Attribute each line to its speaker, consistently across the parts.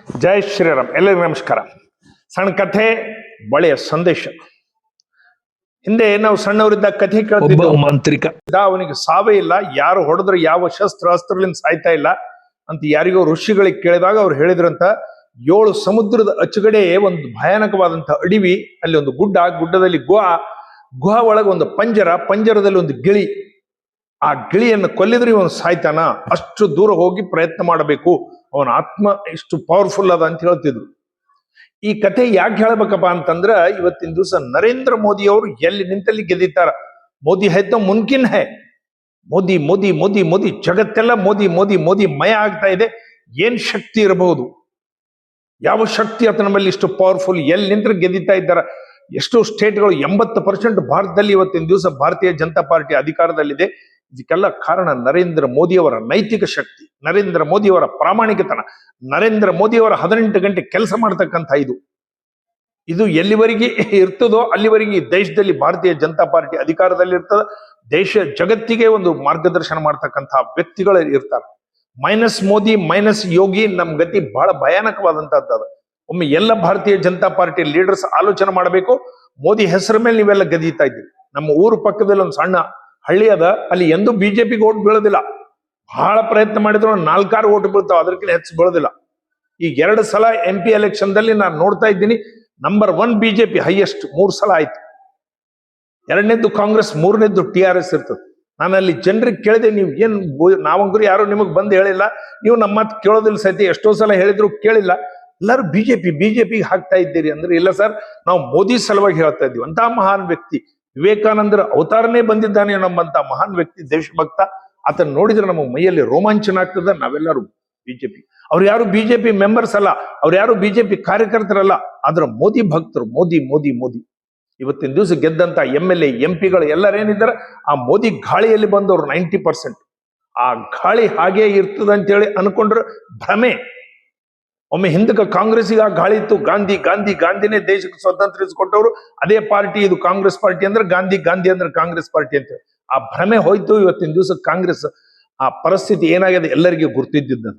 Speaker 1: ಜೈ ಶ್ರೀರಾಮ್. ಎಲ್ಲರಿಗೂ ನಮಸ್ಕಾರ. ಸಣ್ಣ ಕಥೆ, ಬಳೆಯ ಸಂದೇಶ. ಹಿಂದೆ ನಾವು ಸಣ್ಣವರಿದ್ದಾಗ ಕಥೆ ಕೇಳ್ತಿದ್ದ
Speaker 2: ಮಾಂತ್ರಿಕ
Speaker 1: ಅವನಿಗೆ ಸಾವೇ ಇಲ್ಲ, ಯಾರು ಹೊಡೆದ್ರೆ ಯಾವ ಅಸ್ತ್ರಗಳಿಂದ ಸಾಯ್ತಾ ಇಲ್ಲ ಅಂತ ಯಾರಿಗೋ ಋಷಿಗಳಿಗೆ ಕೇಳಿದಾಗ ಅವ್ರು ಹೇಳಿದ್ರಂತ, 7 ಸಮುದ್ರದ ಅಚ್ಚುಗಡೆ ಒಂದು ಭಯಾನಕವಾದಂತ ಅಡವಿ, ಅಲ್ಲಿ ಒಂದು ಗುಡ್ಡದಲ್ಲಿ ಗುಹಾ ಒಳಗೆ ಒಂದು ಪಂಜರದಲ್ಲಿ ಒಂದು ಗಿಳಿ. ಆ ಗಿಳಿಯನ್ನು ಕೊಲ್ಲಿದ್ರೆ ಇವನು ಸಾಯ್ತಾನ, ಅಷ್ಟು ದೂರ ಹೋಗಿ ಪ್ರಯತ್ನ ಮಾಡಬೇಕು, ಅವನ ಆತ್ಮ ಇಷ್ಟು ಪವರ್ಫುಲ್ ಅದ ಅಂತ ಹೇಳ್ತಿದ್ರು. ಈ ಕಥೆ ಯಾಕೆ ಹೇಳ್ಬೇಕಪ್ಪ ಅಂತಂದ್ರ, ಇವತ್ತಿನ ದಿವಸ ನರೇಂದ್ರ ಮೋದಿ ಅವರು ಎಲ್ಲಿ ನಿಂತಲ್ಲಿ ಗೆದ್ದಿತ್ತಾರ. ಮೋದಿ ಹೈ ತೋ ಮುನ್ಕಿನ್ ಹೈ, ಮೋದಿ ಮೋದಿ ಮೋದಿ ಮೋದಿ, ಜಗತ್ತೆಲ್ಲ ಮೋದಿ ಮೋದಿ ಮೋದಿ ಮಯ ಆಗ್ತಾ ಇದೆ. ಏನ್ ಶಕ್ತಿ ಇರಬಹುದು, ಯಾವ ಶಕ್ತಿ ಆತನ ಮೇಲೆ ಇಷ್ಟು ಪವರ್ಫುಲ್, ಎಲ್ಲಿ ನಿಂತ್ರೆ ಗೆದ್ದಿತಾ ಇದ್ದಾರ. ಎಷ್ಟೋ ಸ್ಟೇಟ್ಗಳು, 80% ಭಾರತದಲ್ಲಿ ಇವತ್ತಿನ ದಿವಸ ಭಾರತೀಯ ಜನತಾ ಪಾರ್ಟಿ ಅಧಿಕಾರದಲ್ಲಿದೆ. ಇದಕ್ಕೆಲ್ಲ ಕಾರಣ ನರೇಂದ್ರ ಮೋದಿಯವರ ನೈತಿಕ ಶಕ್ತಿ, ನರೇಂದ್ರ ಮೋದಿಯವರ ಪ್ರಾಮಾಣಿಕತನ, ನರೇಂದ್ರ ಮೋದಿಯವರ 18 ಗಂಟೆ ಕೆಲಸ ಮಾಡ್ತಕ್ಕಂಥ ಇದು ಎಲ್ಲಿವರೆಗೆ ಇರ್ತದೋ ಅಲ್ಲಿವರೆಗೆ ದೇಶದಲ್ಲಿ ಭಾರತೀಯ ಜನತಾ ಪಾರ್ಟಿ ಅಧಿಕಾರದಲ್ಲಿ ಇರ್ತದ. ದೇಶ ಜಗತ್ತಿಗೆ ಒಂದು ಮಾರ್ಗದರ್ಶನ ಮಾಡ್ತಕ್ಕಂತಹ ವ್ಯಕ್ತಿಗಳು ಇರ್ತಾರೆ. ಮೈನಸ್ ಮೋದಿ ಮೈನಸ್ ಯೋಗಿ, ನಮ್ ಗತಿ ಬಹಳ ಭಯಾನಕವಾದಂತಹದ್ದು. ಒಮ್ಮೆ ಎಲ್ಲ ಭಾರತೀಯ ಜನತಾ ಪಾರ್ಟಿ ಲೀಡರ್ಸ್ ಆಲೋಚನೆ ಮಾಡಬೇಕು. ಮೋದಿ ಹೆಸರ ಮೇಲೆ ನೀವೆಲ್ಲ ಗದೀತಾ ಇದ್ದೀರಿ. ನಮ್ಮ ಊರು ಪಕ್ಕದಲ್ಲಿ ಒಂದು ಸಣ್ಣ ಹಳ್ಳಿ ಅದ, ಅಲ್ಲಿ ಎಂದೂ ಬಿಜೆಪಿಗೆ ಓಟ್ ಬೀಳೋದಿಲ್ಲ. ಬಹಳ ಪ್ರಯತ್ನ ಮಾಡಿದ್ರು 4-6 ಓಟ್ ಬೀಳ್ತಾವ, ಅದಕ್ಕಿಂತ ಹೆಚ್ಚು ಬೀಳೋದಿಲ್ಲ. ಈಗ 2 ಸಲ MP ಎಲೆಕ್ಷನ್ ದಲ್ಲಿ ನಾನು ನೋಡ್ತಾ ಇದ್ದೀನಿ, ನಂಬರ್ 1 ಬಿಜೆಪಿ ಹೈಯೆಸ್ಟ್ 3 ಸಲ ಆಯ್ತು. 2ನೇದ್ದು ಕಾಂಗ್ರೆಸ್, 3ನೇದ್ದು TRS ಇರ್ತದೆ. ನಾನು ಅಲ್ಲಿ ಜನರಿಗೆ ಕೇಳಿದೆ, ನೀವು ಏನ್ ನಾವಂಗ್ರು ಯಾರು ನಿಮಗ್ ಬಂದು ಹೇಳಿಲ್ಲ, ನೀವು ನಮ್ಮ ಮಾತು ಕೇಳೋದಿಲ್ಲ ಸಹಿತ, ಎಷ್ಟೋ ಸಲ ಹೇಳಿದ್ರು ಕೇಳಿಲ್ಲ, ಎಲ್ಲರೂ ಬಿಜೆಪಿ ಹಾಕ್ತಾ ಇದ್ದೀರಿ ಅಂದ್ರೆ, ಇಲ್ಲ ಸರ್, ನಾವು ಮೋದಿ ಸಲುವಾಗಿ ಹೇಳ್ತಾ ಇದ್ದೀವಿ. ಅಂತ ಮಹಾನ್ ವ್ಯಕ್ತಿ, ವಿವೇಕಾನಂದರ ಅವತಾರನೇ ಬಂದಿದ್ದಾನೆ ನಮ್ಮಂತ ಮಹಾನ್ ವ್ಯಕ್ತಿ, ದೇಶಭಕ್ತ. ಆತನ ನೋಡಿದ್ರೆ ನಮ್ಮ ಮೈಯಲ್ಲಿ ರೋಮಾಂಚನ ಆಗ್ತದ. ನಾವೆಲ್ಲರೂ ಬಿಜೆಪಿ, ಅವ್ರು ಯಾರು ಬಿಜೆಪಿ ಮೆಂಬರ್ಸ್ ಅಲ್ಲ, ಅವ್ರು ಯಾರು ಬಿಜೆಪಿ ಕಾರ್ಯಕರ್ತರಲ್ಲ, ಆದ್ರೆ ಮೋದಿ ಭಕ್ತರು. ಮೋದಿ ಮೋದಿ ಮೋದಿ. ಇವತ್ತಿನ ದಿವಸ ಗೆದ್ದಂತ MLA MP ಎಲ್ಲರೇನಿದ್ದಾರೆ, ಆ ಮೋದಿ ಗಾಳಿಯಲ್ಲಿ ಬಂದವರು 90%. ಆ ಗಾಳಿ ಹಾಗೆ ಇರ್ತದ ಅಂತೇಳಿ ಅನ್ಕೊಂಡ್ರೆ ಭ್ರಮೆ. ಒಮ್ಮೆ ಹಿಂದಕ್ಕೆ ಕಾಂಗ್ರೆಸ್ಸಿಗೆ ಆ ಗಾಳಿ ಇತ್ತು, ಗಾಂಧಿನೇ ದೇಶಕ್ಕೆ ಸ್ವಾತಂತ್ರ್ಯ ಅದೇ ಪಾರ್ಟಿ ಇದು ಕಾಂಗ್ರೆಸ್ ಪಾರ್ಟಿ ಅಂದ್ರೆ, ಗಾಂಧಿ ಅಂದ್ರೆ ಕಾಂಗ್ರೆಸ್ ಪಾರ್ಟಿ ಅಂತ. ಆ ಭ್ರಮೆ ಹೋಯ್ತು. ಇವತ್ತಿನ ದಿವಸ ಕಾಂಗ್ರೆಸ್ ಆ ಪರಿಸ್ಥಿತಿ ಏನಾಗಿದೆ ಎಲ್ಲರಿಗೂ ಗುರ್ತಿದ್ದ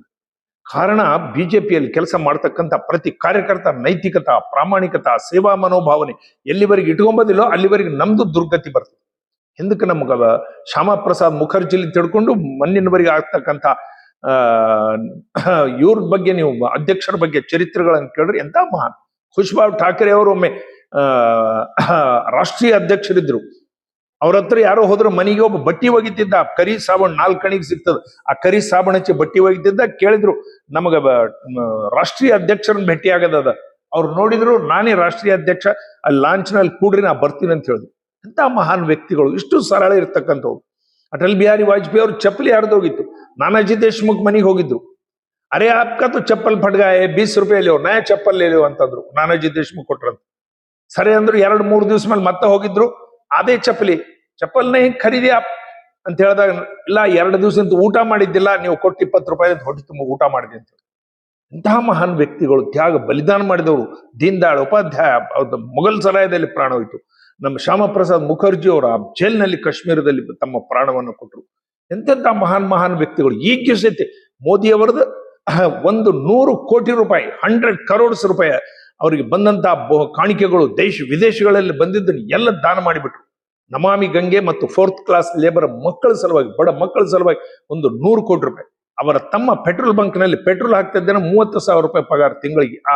Speaker 1: ಕಾರಣ, ಬಿಜೆಪಿಯಲ್ಲಿ ಕೆಲಸ ಮಾಡ್ತಕ್ಕಂಥ ಪ್ರತಿ ಕಾರ್ಯಕರ್ತ ನೈತಿಕತಾ, ಪ್ರಾಮಾಣಿಕತಾ, ಸೇವಾ ಮನೋಭಾವನೆ ಎಲ್ಲಿವರೆಗೆ ಇಟ್ಕೊಂಬೋದಿಲ್ಲೋ ಅಲ್ಲಿವರೆಗೆ ನಮ್ದು ದುರ್ಗತಿ ಬರ್ತದೆ. ಹಿಂದಕ್ಕೆ ನಮ್ಗ ಶ್ಯಾಮಾ ಪ್ರಸಾದ್ ಮುಖರ್ಜಿಲಿ ತಿಳ್ಕೊಂಡು ಮಣ್ಣಿನವರೆಗೆ ಆಗ್ತಕ್ಕಂಥ ಇವ್ರ ಬಗ್ಗೆ, ನೀವು ಅಧ್ಯಕ್ಷರ ಬಗ್ಗೆ ಚರಿತ್ರೆಗಳನ್ನು ಕೇಳ್ರಿ, ಎಂತ ಮಹಾನ್. ಖುಷ್ಬಾ ಠಾಕ್ರೆ ಅವರು ಒಮ್ಮೆ ರಾಷ್ಟ್ರೀಯ ಅಧ್ಯಕ್ಷರಿದ್ರು. ಅವ್ರ ಹತ್ರ ಯಾರೋ ಹೋದ್ರು, ಮನೆಗೆ ಒಬ್ಬ ಬಟ್ಟಿ ಒಗಿತಿದ್ದ, ಕರಿ ಸಾಬಣ್ 4 ಕಣಿಗೆ ಸಿಗ್ತದ, ಆ ಕರಿ ಸಾಬಣ ಹಚ್ಚಿ ಬಟ್ಟಿ ಒಗಿತಿದ್ದ. ಕೇಳಿದ್ರು, ನಮಗ ರಾಷ್ಟ್ರೀಯ ಅಧ್ಯಕ್ಷರನ್ನ ಭೇಟಿ ಆಗದ. ಅವ್ರು ನೋಡಿದ್ರು, ನಾನೇ ರಾಷ್ಟ್ರೀಯ ಅಧ್ಯಕ್ಷ, ಅಲ್ಲಿ ಲಾಂಛನಲ್ಲಿ ಕೂಡ್ರಿ, ನಾ ಬರ್ತೀನಿ ಅಂತ ಹೇಳಿದ್ರು. ಎಂತ ಮಹಾನ್ ವ್ಯಕ್ತಿಗಳು, ಇಷ್ಟು ಸರಳ ಇರ್ತಕ್ಕಂಥವ್ರು. ಅಟಲ್ ಬಿಹಾರಿ ವಾಜಪೇಯಿ ಅವ್ರು ಚಪ್ಪಲಿ ಹರಿದೋಗಿತ್ತು, ನಾನಾಜಿ ದೇಶ್ಮುಖ್ ಮನೆಗೆ ಹೋಗಿದ್ರು. ಅರೆ ಆಪ್ಕಾ ತೋ ಚಪ್ಪಲ್ ಫಟ್ಗಾಯೆ, 20 ರೂಪಾಯಿ ಲೇವು, ನಯ ಚಪ್ಪಲ್ ಲೇವು ಅಂತಂದ್ರು. ನಾನಾಜಿ ದೇಶ್ಮುಖ್ ಕೊಟ್ರಂತ. ಸರಿ ಅಂದ್ರು. 2-3 ದಿವಸ ಮೇಲೆ ಮತ್ತೆ ಹೋಗಿದ್ರು, ಅದೇ ಚಪ್ಪಲ್ನೇ ಖರೀದಿ ಅಂತ ಹೇಳಿದಾಗ, ಇಲ್ಲ 2 ದಿವಸದಿಂದ ಊಟ ಮಾಡಿದ್ದಿಲ್ಲ, ನೀವು ಕೊಟ್ಟು 20 ರೂಪಾಯಿ ಹೊಟ್ಟೆ ತುಂಬ ಊಟ ಮಾಡಿದೆ ಅಂತ. ಇಂತಹ ಮಹಾನ್ ವ್ಯಕ್ತಿಗಳು, ತ್ಯಾಗ ಬಲಿದಾನ ಮಾಡಿದವರು. ದೀನ್ ದಯಾಳ್ ಉಪಾಧ್ಯಾಯ ಮೊಘಲ್ ಸರಾಯದಲ್ಲಿ ಪ್ರಾಣ ಹೋಯಿತು. ನಮ್ಮ ಶ್ಯಾಮಾ ಪ್ರಸಾದ್ ಮುಖರ್ಜಿ ಅವರ ಜೈಲ್ನಲ್ಲಿ ಕಾಶ್ಮೀರದಲ್ಲಿ ತಮ್ಮ ಪ್ರಾಣವನ್ನು ಕೊಟ್ಟರು. ಎಂತೆಂಥ ಮಹಾನ್ ವ್ಯಕ್ತಿಗಳು. ಈಗ ಸಹಿತ ಮೋದಿ ಅವರದ್ದು 100 ಕೋಟಿ ರೂಪಾಯಿ, 100 crores ರೂಪಾಯಿ ಅವರಿಗೆ ಬಂದಂತಹ ಕಾಣಿಕೆಗಳು ದೇಶ ವಿದೇಶಗಳಲ್ಲಿ ಬಂದಿದ್ದನ್ನು ಎಲ್ಲ ದಾನ ಮಾಡಿಬಿಟ್ರು. ನಮಾಮಿ ಗಂಗೆ ಮತ್ತು 4th ಕ್ಲಾಸ್ ಲೇಬರ್ ಮಕ್ಕಳ ಸಲುವಾಗಿ, ಬಡ ಮಕ್ಕಳ ಸಲುವಾಗಿ 100 ಕೋಟಿ ರೂಪಾಯಿ. ಅವರ ತಮ್ಮ ಪೆಟ್ರೋಲ್ ಬಂಕ್ ನಲ್ಲಿ ಪೆಟ್ರೋಲ್ ಹಾಕ್ತಾ ಇದ್ದಾನೆ, 30,000 ರೂಪಾಯಿ ಪಗಾರ ತಿಂಗಳಿಗೆ. ಆ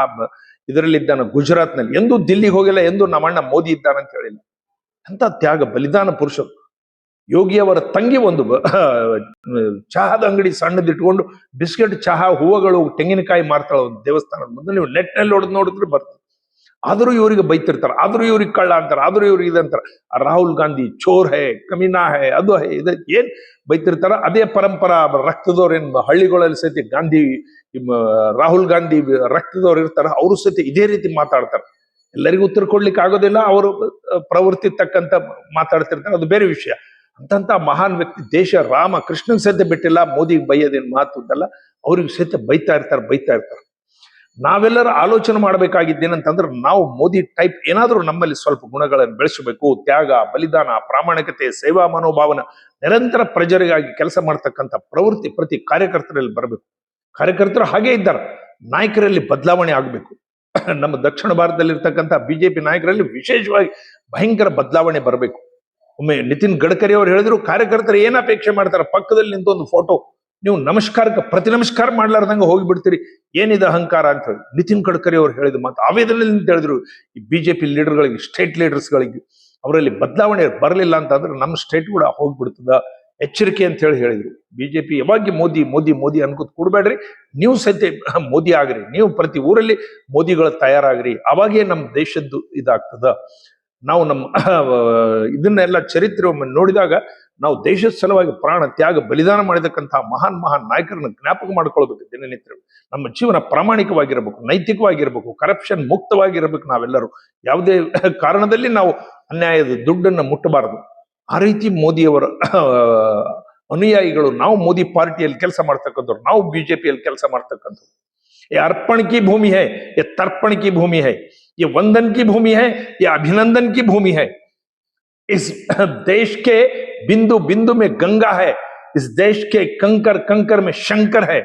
Speaker 1: ಇದರಲ್ಲಿ ಇದ್ದಾನೆ ಗುಜರಾತ್ ನಲ್ಲಿ. ಎಂದೂ ದಿಲ್ಲಿಗೆ ಹೋಗಿಲ್ಲ, ಎಂದೂ ನಮ್ಮಣ್ಣ ಮೋದಿ ಇದ್ದಾನಂತ ಹೇಳಿಲ್ಲ. ಅಂತ ತ್ಯಾಗ ಬಲಿದಾನ ಪುರುಷರು. ಯೋಗಿ ಅವರ ತಂಗಿ ಒಂದು ಚಹಾದ ಅಂಗಡಿ ಸಣ್ಣದಿಟ್ಕೊಂಡು ಬಿಸ್ಕೆಟ್, ಚಹಾ, ಹೂವುಗಳು, ತೆಂಗಿನಕಾಯಿ ಮಾರ್ತಾಳ ಒಂದು ದೇವಸ್ಥಾನದ ಮುಂದೆ. ನೀವು ನೆಟ್ ನಲ್ಲಿ ನೋಡಿದ್ರೆ ಬರ್ತದೆ. ಆದ್ರೂ ಇವರಿಗೆ ಬೈತಿರ್ತಾರೆ, ಆದ್ರೂ ಇವ್ರಿಗೆ ಕಳ್ಳ ಅಂತಾರೆ, ಆದ್ರೂ ಇವ್ರಿಗೆ ಇದಂತಾರೆ. ರಾಹುಲ್ ಗಾಂಧಿ ಚೋರ್ ಹೇ, ಕಮೀನಾ ಹೇ, ಅದು ಹೇ, ಇದು ಏನ್ ಬೈತಿರ್ತಾರ. ಅದೇ ಪರಂಪರಾ ರಕ್ತದವ್ರೇನ್ ಹಳ್ಳಿಗಳಲ್ಲಿ ಸಹಿತ ರಾಹುಲ್ ಗಾಂಧಿ ರಕ್ತದವ್ರು ಇರ್ತಾರ, ಅವರು ಸಹಿತ ಇದೇ ರೀತಿ ಮಾತಾಡ್ತಾರೆ. ಎಲ್ಲರಿಗೂ ಉತ್ತರ ಕೊಡ್ಲಿಕ್ಕೆ ಆಗೋದಿಲ್ಲ, ಅವರು ಪ್ರವೃತ್ತಿ ತಕ್ಕಂತ ಮಾತಾಡ್ತಿರ್ತಾರೆ, ಅದು ಬೇರೆ ವಿಷಯ. ಅಂತಂತ ಮಹಾನ್ ವ್ಯಕ್ತಿ. ದೇಶ ರಾಮ ಕೃಷ್ಣನ್ ಸಹಿತ ಬಿಟ್ಟಿಲ್ಲ, ಮೋದಿಗೆ ಬೈಯೋದೇನು ಮಾತುದಲ್ಲ, ಅವ್ರಿಗೆ ಸಹಿತ ಬೈತಾ ಇರ್ತಾರೆ. ನಾವೆಲ್ಲರೂ ಆಲೋಚನೆ ಮಾಡಬೇಕಾಗಿದ್ದೇನಂತಂದ್ರೆ, ನಾವು ಮೋದಿ ಟೈಪ್ ಏನಾದ್ರೂ ನಮ್ಮಲ್ಲಿ ಸ್ವಲ್ಪ ಗುಣಗಳನ್ನು ಬೆಳೆಸಬೇಕು. ತ್ಯಾಗ, ಬಲಿದಾನ, ಪ್ರಾಮಾಣಿಕತೆ, ಸೇವಾ ಮನೋಭಾವನ, ನಿರಂತರ ಪ್ರಜರಿಗಾಗಿ ಕೆಲಸ ಮಾಡ್ತಕ್ಕಂಥ ಪ್ರವೃತ್ತಿ ಪ್ರತಿ ಕಾರ್ಯಕರ್ತರಲ್ಲಿ ಬರಬೇಕು. ಕಾರ್ಯಕರ್ತರು ಹಾಗೆ ಇದ್ದಾರೆ. ನಾಯಕರಲ್ಲಿ ಬದಲಾವಣೆ ಆಗಬೇಕು. ನಮ್ಮ ದಕ್ಷಿಣ ಭಾರತದಲ್ಲಿರ್ತಕ್ಕಂಥ ಬಿಜೆಪಿ ನಾಯಕರಲ್ಲಿ ವಿಶೇಷವಾಗಿ ಭಯಂಕರ ಬದಲಾವಣೆ ಬರಬೇಕು. ಒಮ್ಮೆ ನಿತಿನ್ ಗಡ್ಕರಿ ಅವರು ಹೇಳಿದ್ರು, ಕಾರ್ಯಕರ್ತರು ಏನ್ ಅಪೇಕ್ಷೆ ಮಾಡ್ತಾರೆ, ಪಕ್ಕದಲ್ಲಿ ನಿಂತು ಒಂದು ಫೋಟೋ, ನೀವು ನಮಸ್ಕಾರಕ್ಕೆ ಪ್ರತಿ ನಮಸ್ಕಾರ ಮಾಡ್ಲಾರ್ದಂಗೆ ಹೋಗಿಬಿಡ್ತೀರಿ, ಏನಿದೆ ಅಹಂಕಾರ ಅಂತ ಹೇಳಿ ನಿತಿನ್ ಗಡ್ಕರಿ ಅವರು ಹೇಳಿದ ಮಾತು ಆವೇದನೆಯಲ್ಲಿ ಅಂತ ಹೇಳಿದ್ರು. ಈ ಬಿಜೆಪಿ ಲೀಡರ್ಗಳಿಗೆ, ಸ್ಟೇಟ್ ಲೀಡರ್ಸ್ಗಳಿಗೆ ಅವರಲ್ಲಿ ಬದಲಾವಣೆ ಬರಲಿಲ್ಲ ಅಂತಂದ್ರೆ ನಮ್ಮ ಸ್ಟೇಟ್ ಕೂಡ ಹೋಗ್ಬಿಡ್ತದ, ಎಚ್ಚರಿಕೆ ಅಂತ ಹೇಳಿದ್ರು. ಬಿಜೆಪಿ ಯಾವಾಗ ಮೋದಿ ಮೋದಿ ಮೋದಿ ಅನ್ಕೋತ ಕೂಡಬೇಡ್ರಿ, ನೀವು ಸದ್ಯ ಮೋದಿ ಆಗ್ರಿ, ನೀವು ಪ್ರತಿ ಊರಲ್ಲಿ ಮೋದಿಗಳು ತಯಾರಾಗ್ರಿ, ಅವಾಗೇ ನಮ್ಮ ದೇಶದ್ದು ಇದಾಗ್ತದ. ನಾವು ನಮ್ಮ ಇದನ್ನೆಲ್ಲ ಚರಿತ್ರೆ ಒಮ್ಮೆ ನೋಡಿದಾಗ ನಾವು ದೇಶದ ಸಲುವಾಗಿ ಪ್ರಾಣ ತ್ಯಾಗ ಬಲಿದಾನ ಮಾಡಿದಕ್ಕಂತಹ ಮಹಾನ್ ನಾಯಕರನ್ನ ಜ್ಞಾಪಕ ಮಾಡ್ಕೊಳ್ಬೇಕು. ದಿನನಿತ್ಯ ನಮ್ಮ ಜೀವನ ಪ್ರಾಮಾಣಿಕವಾಗಿರ್ಬೇಕು, ನೈತಿಕವಾಗಿರ್ಬೇಕು, ಕರಪ್ಷನ್ ಮುಕ್ತವಾಗಿರ್ಬೇಕು. ನಾವೆಲ್ಲರೂ ಯಾವುದೇ ಕಾರಣದಲ್ಲಿ ನಾವು ಅನ್ಯಾಯದ ದುಡ್ಡನ್ನು ಮುಟ್ಟಬಾರದು. ಆ ರೀತಿ ಮೋದಿಯವರ ಅನುಯಾಯಿಗಳು, ನಾವು ಮೋದಿ ಪಾರ್ಟಿಯಲ್ಲಿ ಕೆಲಸ ಮಾಡ್ತಕ್ಕಂಥವ್ರು, ನಾವು ಬಿಜೆಪಿಯಲ್ಲಿ ಕೆಲಸ ಮಾಡ್ತಕ್ಕಂಥವ್ರು. ये अर्पण की भूमि है, ये तर्पण की भूमि है, ये वंदन की भूमि है, ये अभिनंदन की भूमि है. इस देश के बिंदु बिंदु में गंगा है, इस देश के कंकर कंकर में शंकर है.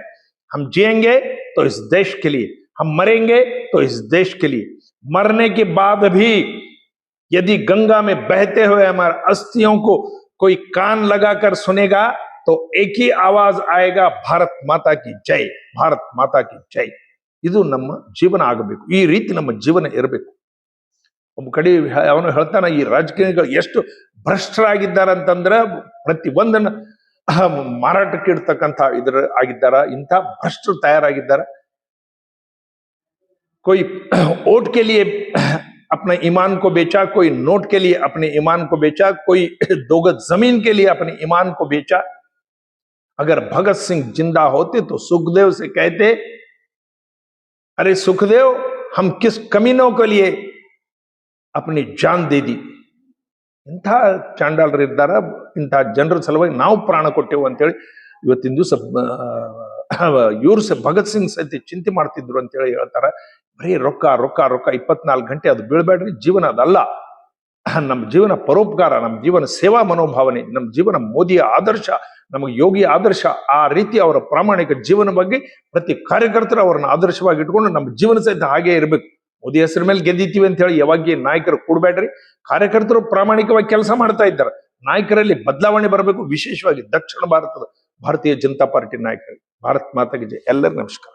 Speaker 1: हम जिएंगे तो इस देश के लिए, हम मरेंगे तो इस देश के लिए. मरने के बाद भी यदि गंगा में बहते हुए हमारे अस्थियों को कोई कान लगाकर सुनेगा तो एक ही आवाज आएगा, भारत माता की जय, ಭಾರತ್ ಮಾತಾ ಕಿ ಜೈ. ಇದು ನಮ್ಮ ಜೀವನ ಆಗಬೇಕು, ಈ ರೀತಿ ನಮ್ಮ ಜೀವನ ಇರಬೇಕು. ಒಬ್ಬ ಕಡೆ ಅವನು ಹೇಳ್ತಾನ, ಈ ರಾಜಕೀಯಗಳು ಎಷ್ಟು ಭ್ರಷ್ಟರಾಗಿದ್ದಾರೆ ಅಂತಂದ್ರೆ ಪ್ರತಿ ಒಂದನ್ನ ಮಾರಾಟಕ್ಕೆ ಇಡ್ತಕ್ಕಂಥ ಇದ್ರ ಆಗಿದ್ದಾರ, ಇಂಥ ಭ್ರಷ್ಟರು ತಯಾರಾಗಿದ್ದಾರೆ. कोई वोट के लिए अपने ईमान को बेचा, कोई नोट के लिए अपने ईमान को बेचा, कोई 2 गज जमीन के लिए अपने ईमान को बेचा. अगर भगत सिंह जिंदा होते तो सुखदेव से कहते, अरे सुखदेव, हम किस कमीनों के लिए अपनी जान दे दी. ಇಂಥ ಚಾಂಡಾಲರಿದ್ದಾರ, ಇಂಥ ಜನರ ಸಲುವಾಗಿ ನಾವು ಪ್ರಾಣ ಕೊಟ್ಟೆವು ಅಂತೇಳಿ ಇವತ್ತಿನ ದಿವಸ ಇವ್ರು ಭಗತ್ ಸಿಂಗ್ ಸಹಿತ ಚಿಂತೆ ಮಾಡ್ತಿದ್ರು ಅಂತೇಳಿ ಹೇಳ್ತಾರೆ. ಬರೀ ರೊಕ್ಕ ರೊಕ್ಕ ರೊಕ್ಕ 24 ಗಂಟೆ ಅದು ಬೀಳ್ಬೇಡ್ರಿ. ಜೀವನ ಅದಲ್ಲ. ನಮ್ಮ ಜೀವನ ಪರೋಪಕಾರ, ನಮ್ಮ ಜೀವನ ಸೇವಾ ಮನೋಭಾವನೆ, ನಮ್ಮ ಜೀವನ ಮೋದಿಯ ಆದರ್ಶ, ನಮಗೆ ಯೋಗಿ ಆದರ್ಶ. ಆ ರೀತಿ ಅವರ ಪ್ರಾಮಾಣಿಕ ಜೀವನ ಬಗ್ಗೆ ಪ್ರತಿ ಕಾರ್ಯಕರ್ತರು ಅವರನ್ನ ಆದರ್ಶವಾಗಿ ಇಟ್ಕೊಂಡು ನಮ್ಮ ಜೀವನ ಸಹಿತ ಹಾಗೆ ಇರಬೇಕು. ಮೋದಿ ಹೆಸರ ಮೇಲೆ ಗೆದ್ದಿತೀವಿ ಅಂತ ಹೇಳಿ ಯಾವಾಗ ನಾಯಕರು ಕೂಡಬೇಡ್ರಿ. ಕಾರ್ಯಕರ್ತರು ಪ್ರಾಮಾಣಿಕವಾಗಿ ಕೆಲಸ ಮಾಡ್ತಾ ಇದ್ದಾರೆ. ನಾಯಕರಲ್ಲಿ ಬದಲಾವಣೆ ಬರಬೇಕು, ವಿಶೇಷವಾಗಿ ದಕ್ಷಿಣ ಭಾರತದ ಭಾರತೀಯ ಜನತಾ ಪಾರ್ಟಿ ನಾಯಕರಿಗೆ. ಭಾರತ್ ಮಾತಾಗೆ ಜೈ. ಎಲ್ಲರಿಗೂ ನಮಸ್ಕಾರ.